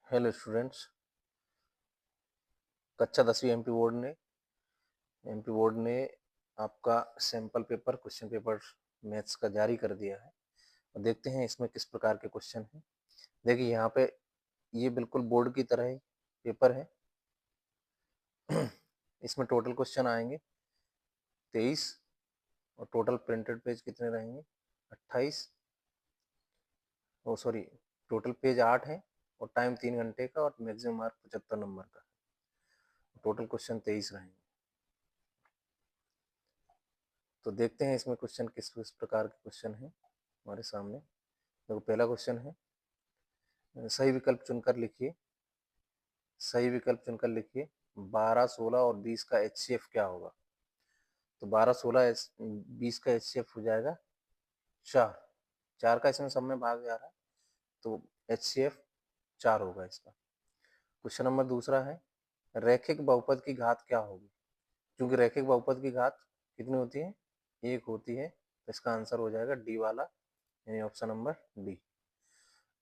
Hello students, कक्षा 10वीं MP board ने आपका sample paper question paper maths का जारी कर दिया है। और देखते हैं इसमें किस प्रकार के क्वेश्चन हैं। देखिए यहाँ पे ये बिल्कुल बोर्ड की तरह ही पेपर है। इसमें टोटल क्वेश्चन आएंगे 23 और टोटल प्रिंटेड पेज कितने रहेंगे 28। सॉरी, टोटल पेज 8 है और टाइम 3 घंटे का और मैक्सिमम मार्क 75 नंबर का। टोटल क्वेश्चन 23 रहेंगे। तो देखते हैं इसमें क्वेश्चन किस किस प्रकार के क्वेश्चन हैं हमारे सामने। देखो पहला क्वेश्चन है, सही विकल्प चुनकर लिखिए। सही विकल्प चुनकर लिखिए 12, 16 और 20 का HCF क्या होगा। तो 12, 16, 20 का HCF हो जाएगा 4। 4 का इसमें सब में भाग जा रहा है तो HCF 4 होगा इसका। क्वेश्चन नंबर दूसरा है, रैखिक बहुपद की घात क्या होगी। क्योंकि रैखिक बहुपद की घात कितनी होती है, 1 होती है, तो इसका आंसर हो जाएगा डी वाला, यानी ऑप्शन नंबर डी।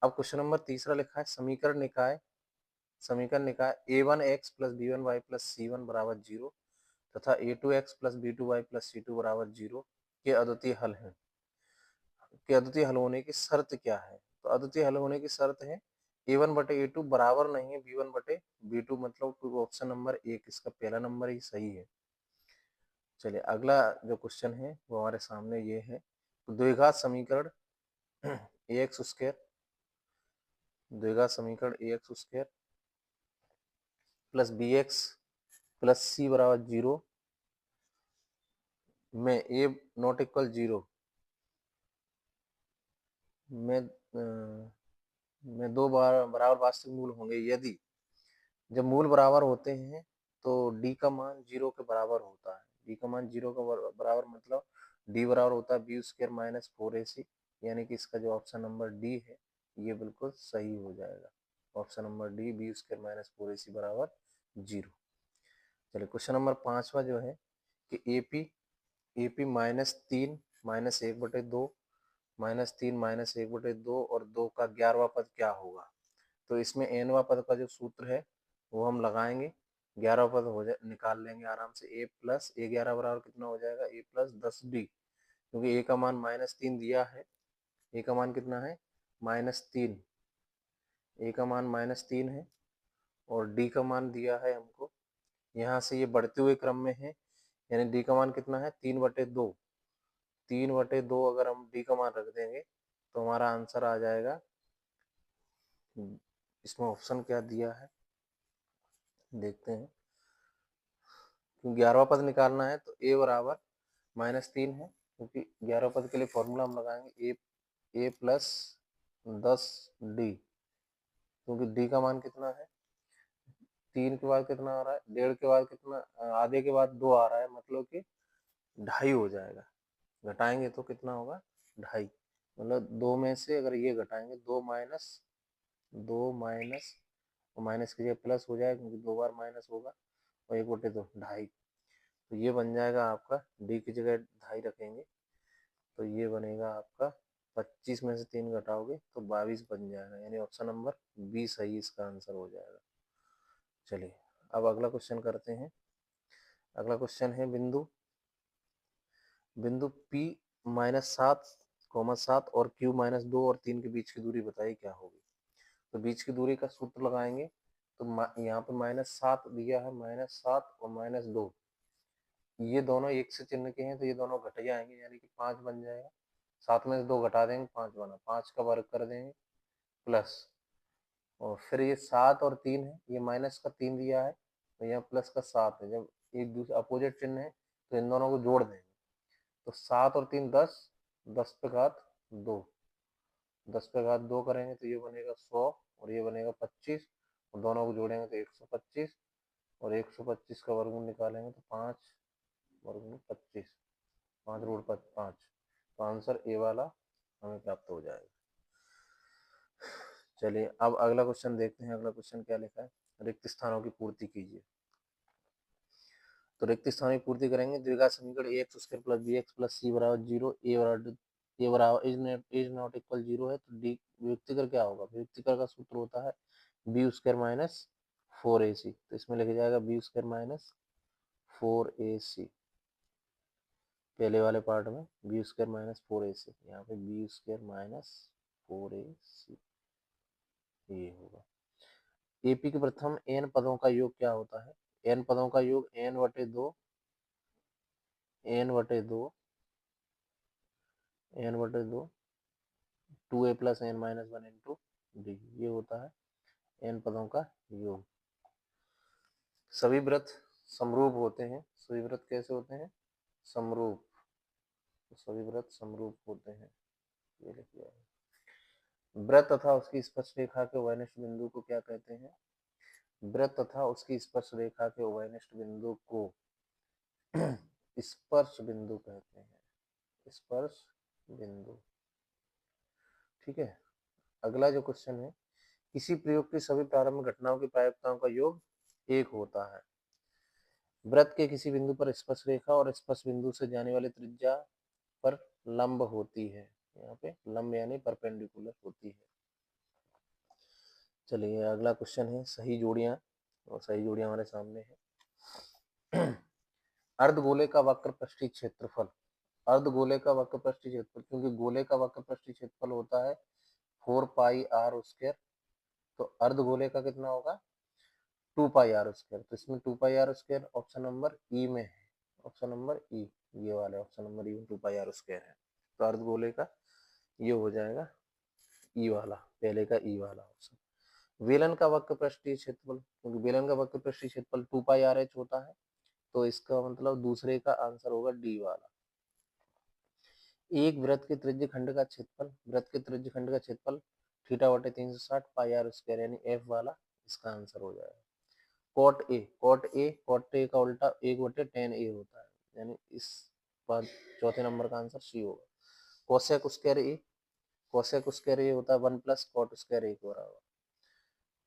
अब क्वेश्चन नंबर तीसरा लिखा है, समीकरण निकाय a1x plus b1y plus c1 बराबर 0 तथा a2x plus b2y plus c2 बराबर 0 के अद्वितीय हल हैं। के अद्वितीय हल होने की शर्त क्या है। तो अद्वितीय हल होने की शर्त है a1 बटे a2 बराबर नहीं है b1 बटे b2, मतलब ऑप्शन नंबर 1 इसका पहला नंबर ही सही है। चलिए अगला जो क्वेश्चन है वो हमारे सामने ये है, द्विघात समीकरण ax स्क्वायर, द्विघात समीकरण ax square plus bx plus C बराबर 0 में ए नॉट इक्वल 0 में दो बराबर वास्तविक मूल होंगे यदि, जब मूल बराबर होते हैं तो डी का मान 0 के बराबर होता है। डी का मान 0 का बराबर मतलब डी बराबर होता है बी स्क्वायर माइनस 4ac, यानी कि इसका जो ऑप्शन नंबर डी है ये बिल्कुल सही हो जाएगा। Option number D B square minus 4ac बराबर 0। चलिए क्वेश्चन नंबर 5वां जो है कि एपी -3 -1/2 -3 -1/2 और 2 का 11वां पद क्या होगा। तो इसमें nवां पद का जो सूत्र है वो हम लगाएंगे, 11वां पद हो जाए निकाल लेंगे आराम से। a प्लस ए 11 बराबर कितना हो जाएगा, a प्लस 10d, क्योंकि a का मान -3 दिया है। a का मान कितना है -3, a का मान -3 है और d का मान दिया है हमको, यहाँ से ये बढ़ते हुए क्रम में है, यानी d का मान कितना है 3/2। 3/2 अगर हम d का मान रख देंगे तो हमारा आंसर आ जाएगा, इसमें ऑप्शन क्या दिया है देखते हैं। 11वां पद निकालना है तो a बराबर -3 है, क्योंकि 11वां पद के लिए फॉर्मूला हम लगाएंगे a प्लस 10d, क्योंकि d का मान कितना है 3 के बाद कितना आ रहा है, 1.5 के बाद कितना, आधे के बाद 2 आ रहा है, मतलब कि 2.5 हो जाएगा। घटाएंगे तो कितना होगा 2.5, मतलब 2 में से अगर ये घटाएंगे 2 माइनस और माइनस की जगह प्लस हो जाएगा, क्योंकि 2 बार माइनस होगा, और 1/2 2.5, तो ये बन जाएगा आपका, डी की जगह 2.5 रखेंगे तो ये बनेगा आपका 25 में से 3 घटाओगे तो 22 बन जाएगा, यानी ऑप्शन नंबर बी सही इसका आंसर हो जाएगा। चलिए अब अगला क्वेश्चन करते हैं। अगला क्वेश्चन है, बिंदु P -7, और Q -2 और 3 के बीच की दूरी बताइए क्या होगी। तो बीच की दूरी का सूत्र लगाएंगे, तो यहाँ पे -7 दिया है, -7 और -2, ये दोनों एक से चिन्ह के हैं तो ये दोनों घट जाएंगे, यानी कि 5 बन जाएगा। 7 में से 2 घटा देंगे 5 बना, 5 का वर्ग कर देंगे प्लस, और फिर ये 7 और 3 है, ये माइनस का 3 दिया है तो यहाँ प्लस का 7 है। जब एक दूसरे अपोजिट चिन्ह है तो इन दोनों को जोड़ देंगे, तो 7 और 3 10, 10 पे घात 2, 10 पे घात 2 करेंगे तो ये बनेगा 100 और ये बनेगा 25, और दोनों को जोड़ेंगे तो 125, और 125 का वर्गमूल निकालेंगे तो 5 वर्गमूल 25, 5 रूट 5, तो आंसर ए वाला हमें प्राप्त हो जाएगा। चलिए अब अगला क्वेश्चन देखते हैं। अगला क्वेश्चन क्या लिखा है, रिक्त स्थानों की पूर्ति कीजिए। तो रिक्त स्थानों की पूर्ति करेंगे, द्विघात समीकरण ax square plus bx plus c बराबर 0, a बराबर ये बराबर इज नॉट इक्वल 0 है, तो डी वियुक्तिकर क्या होगा? वियुक्तिकर का सूत्र होता है बी स्क्वायर माइनस 4ac, तो इसमें लिखा जाएगा बी स्क्वायर माइनस 4ac, पहले वाले पार्ट में बी स्क्वायर माइनस 4ac, यहाँ पे बी स्क्वायर माइनस 4ac ये होगा। एपी के प्रथम n पदों का योग क्या होता है? n पदों का योग n बटे दो n बटे दो 2a plus n minus 1 into D, ये होता है n पदों का योग। सभी व्रत समरूप होते हैं। सभी व्रत कैसे होते हैं? समरूप। तो सभी व्रत समरूप होते हैं, ये लिख दिया है। व्रत तथा उसकी स्पर्श रेखा के उभयनिष्ठ बिंदु को क्या कहते हैं? व्रत तथा उसकी स्पर्श रेखा के उभयनिष्ठ बिंदु को स्पर्श बिंदु कहते हैं। स्पर्श बिंदु, ठीक है। अगला जो क्वेश्चन है, किसी प्रयोग की सभी प्रारंभिक घटनाओं की प्रायिकताओं का योग 1 होता है। वृत्त के किसी बिंदु पर स्पर्श रेखा और स्पर्श बिंदु से जाने वाली त्रिज्या पर लंब होती है। यहाँ पे लंब यानी परपेंडिकुलर होती है। चलिए अगला क्वेश्चन है सही जोड़ियां, और सही जोड़ियां हमारे सामने है। अर्धगोले का वक्र पृष्ठीय क्षेत्रफल, अर्धगोले का वक्र पृष्ठीय क्षेत्रफल, क्योंकि गोले का वक्र पृष्ठीय क्षेत्रफल होता है 4 पाई आर स्क्वायर, तो अर्धगोले का कितना होगा? 2 पाई आर स्क्वायर। तो इसमें 2 pi r square option number E में है, ऑप्शन नंबर ई, ये वाले ऑप्शन नंबर ई में 2 पाई आर स्क्वायर है। तो अर्धगोले का ये हो जाएगा ई वाला, पहले का ई वाला ऑप्शन। बेलन का वक्र पृष्ठीय क्षेत्रफल, क्योंकि बेलन का वक्र पृष्ठीय क्षेत्रफल 2 पाई आर एच होता है, तो इसका मतलब दूसरे का आंसर होगा डी वाला। एक वृत्त के त्रिज्य खंड का क्षेत्रफल, वृत्त के त्रिज्य खंड का क्षेत्रफल थीटा बटे 360 पाई आर स्क्वायर यानी एफ वाला, इसका आंसर हो जाएगा। कॉट ए का उल्टा 1 बटे tan ए होता है, यानी इस बार चौथे नंबर का आंसर सी होगा। कोसेक स्क्वायर ए होता है 1 प्लस कॉट स्क्वायर ए के बराबर,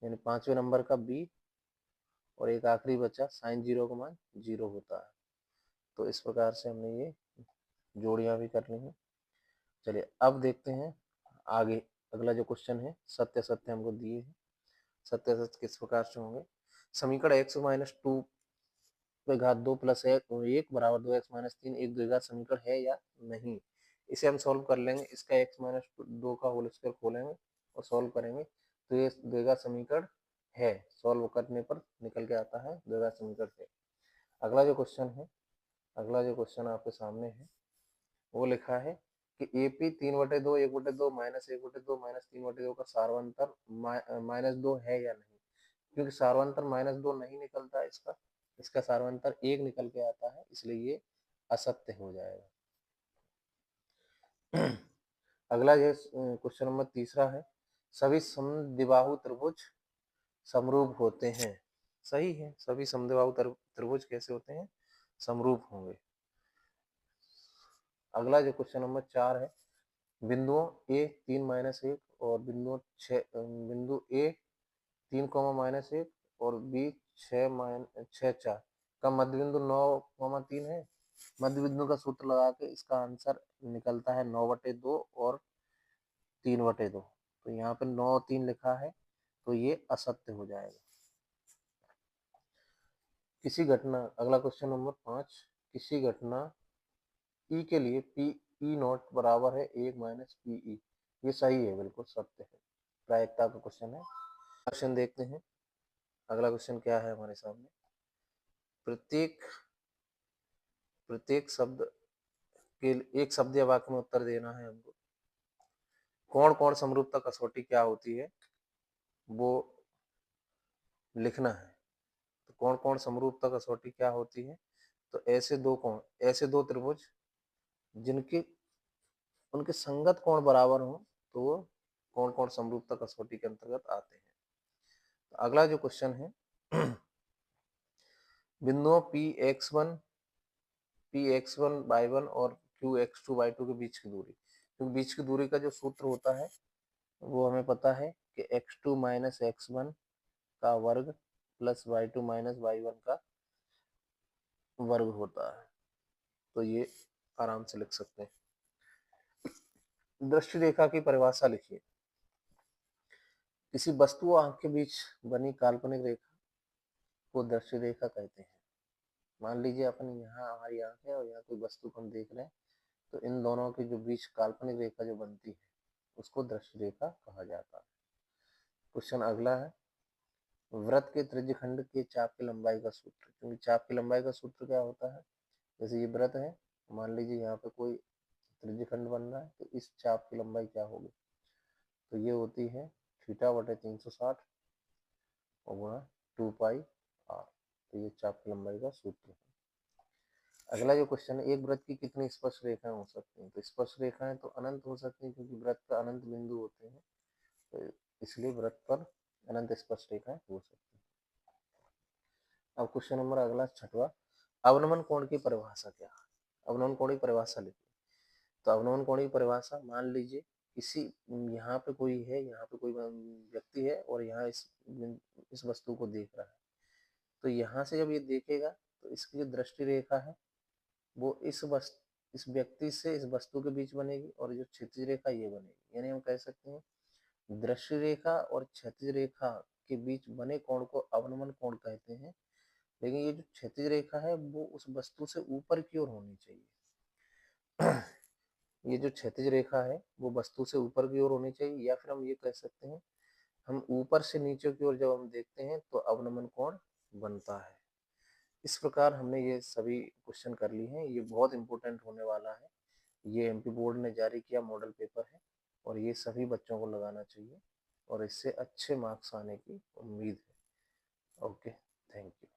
यानी पांचवें नंबर का बी। और एक आखिरी बचा साइन 0 का मान 0 होता है। तो इस प्रकार से हमने ये जोड़ियां भी कर ली हैं। चलिए अब देखते हैं आगे अगला जो क्वेश्चन है, सत्य सत्य हमको दिए हैं। सत्य सत्य किस प्रकार से होंगे? समीकरण x माइनस 2 पे घात 2 प्लस 1 बराबर 2x माइनस 3 एक द्विघात समीकरण है या नहीं? इसे हम सॉल्व कर लेंगे। इसका x माइनस 2 का होल स्क्वायर खोलेंगे और सॉल्व करेंगे, तो ये द्विघात समीकरण है। सॉल्व करने पर निकल के आता है द्विघात समीकरण है। अगला जो क्वेश्चन आपके सामने है, वो लिखा है कि AP 3/2 1/2 माइनस 1/2 माइनस 3/2 का सार्वंतर -2 है या नहीं? क्योंकि सार्वंतर -2 नहीं निकलता इसका, इसका सार्वंतर 1 निकल के आता है, इसलिए ये असत्य हो जाएगा। अगला ये क्वेश्चन नंबर तीसरा है, सभी समद्विबाहु त्रिभुज समरूप होते हैं। सही है, सभी समद्विबाहु त्रिभुज कैसे होते हैं? समरूप होंगे। अगला जो क्वेश्चन नंबर 4 है, बिंदुओं ए 3-1 और बिंदु ए 3, -1 और बी 6, 4 का मध्य बिंदु 9, 3 है। मध्य बिंदु का सूत्र लगा के इसका आंसर निकलता है 9/2 और 3/2। तो यहाँ पे 9, 3 लिखा है, तो ये असत्य हो जाएगा। किसी घटना, अगला क्वेश्चन नंबर 5, किसी घटना ई के लिए पी ई नॉट बराबर है 1 माइनस पी ई, ये सही है, बिल्कुल सत्य है, प्रायिकता का क्वेश्चन है। क्वेश्चन देखते हैं। अगला क्वेश्चन क्या है हमारे सामने, प्रत्येक प्रत्येक शब्द के एक शब्द या वाक्य में उत्तर देना है हमको। कौन कौन समरूपता कसौटी क्या होती है वो लिखना है। तो कौन कौन समरूपता कसौटी क्या होती है? तो ऐसे दो त्रिभुज जिनके उनके संगत कोण बराबर हो, तो वो कौन कौन समरूपता कसौटी के अंतर्गत आते हैं। तो अगला जो क्वेश्चन है, बिंदुओं P(x1)(y1) और Q(x2)(y2) के बीच की दूरी, क्योंकि बीच की दूरी का जो सूत्र होता है वो हमें पता है कि x2 माइनस x1 का वर्ग प्लस y2 माइनस y1 का वर्ग होता है। तो ये आराम से लिख सकते हैं। दृष्टि रेखा की परिभाषा लिखिए। किसी वस्तु और आंख के बीच बनी काल्पनिक रेखा को दृष्टि रेखा कहते हैं। मान लीजिए अपन यहाँ हमारी आंख है और यहाँ कोई वस्तु को हम देख रहे हैं, तो इन दोनों के जो बीच काल्पनिक रेखा जो बनती है उसको दृष्टि रेखा कहा जाता है। क्वेश्चन अगला है, वृत्त के त्रिज्यखंड के चाप की लंबाई का सूत्र। क्योंकि चाप की लंबाई का सूत्र क्या होता है, जैसे ये वृत्त है, मान लीजिए यहाँ पे कोई त्रिज्यखंड बन रहा है, तो इस चाप की लंबाई क्या होगी, तो ये होती है थीटा बटे 360 और गुणा 2 पाई आर। तो ये चाप की लंबाई का सूत्र है। अगला जो क्वेश्चन है, एक वृत्त की कितनी स्पर्श रेखाएं हो सकती हैं। तो स्पर्श रेखाएं तो अनंत हो सकती हैं, क्योंकि वृत्त का अनंत बिंदु होते हैं, तो इसलिए वृत्त पर अनंत स्पर्श रेखाएं हो सकती हैं। अब क्वेश्चन नंबर अगला 6वां, अवनमन कोण की परिभाषा क्या है। अवनमन कोण की परिभाषा लिखिए। तो अवनमन कोण की परिभाषा, मान लीजिए किसी यहाँ पे कोई है, यहाँ पे कोई व्यक्ति है और यहाँ इस वस्तु को देख रहा है, तो यहाँ से जब ये देखेगा तो इसकी जो दृष्टि रेखा है वो इस व्यक्ति से इस वस्तु के बीच बनेगी, और जो क्षैतिज रेखा ये बनेगी। यानी हम कह सकते हैं दृष्टि रेखा और क्षैतिज रेखा के बीच बने कोण को अवनमन कोण कहते हैं। लेकिन ये जो क्षैतिज रेखा है वो उस वस्तु से ऊपर की ओर होनी चाहिए। ये जो क्षैतिज रेखा है वो वस्तु से ऊपर की ओर होनी चाहिए, या फिर हम ये कह सकते हैं हम ऊपर से नीचे की ओर जब हम देखते हैं तो अवनमन कोण बनता है। इस प्रकार हमने ये सभी क्वेश्चन कर लिए हैं। ये बहुत इंपॉर्टेंट होने वाला है। ये एमपी बोर्ड ने जारी किया मॉडल पेपर है, और ये सभी बच्चों को लगाना चाहिए और इससे अच्छे मार्क्स आने की उम्मीद है। Okay, thank you.